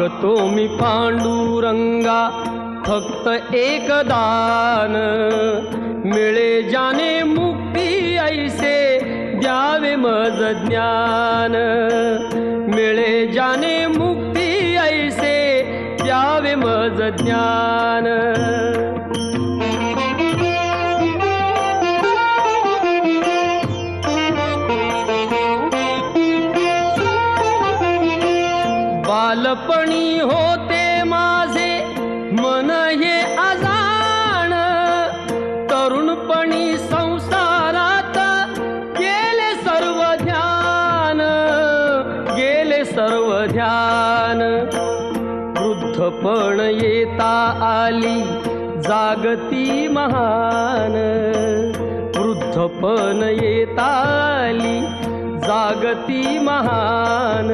मागतो मी पांडुरंगा फक्त एक दान, मिळे जाने मुक्ती ऐसे द्यावे मज ज्ञान, मिळे जाने मुक्ती ऐसे द्यावे मज ज्ञान। बालपणी होते माझे मन हे अजाण, तरुणपणी संसारात गेले सर्व ध्यान, गेले सर्व ध्यान। वृद्धपण येता आली जागती महान, वृद्धपण येता आली जागती महान।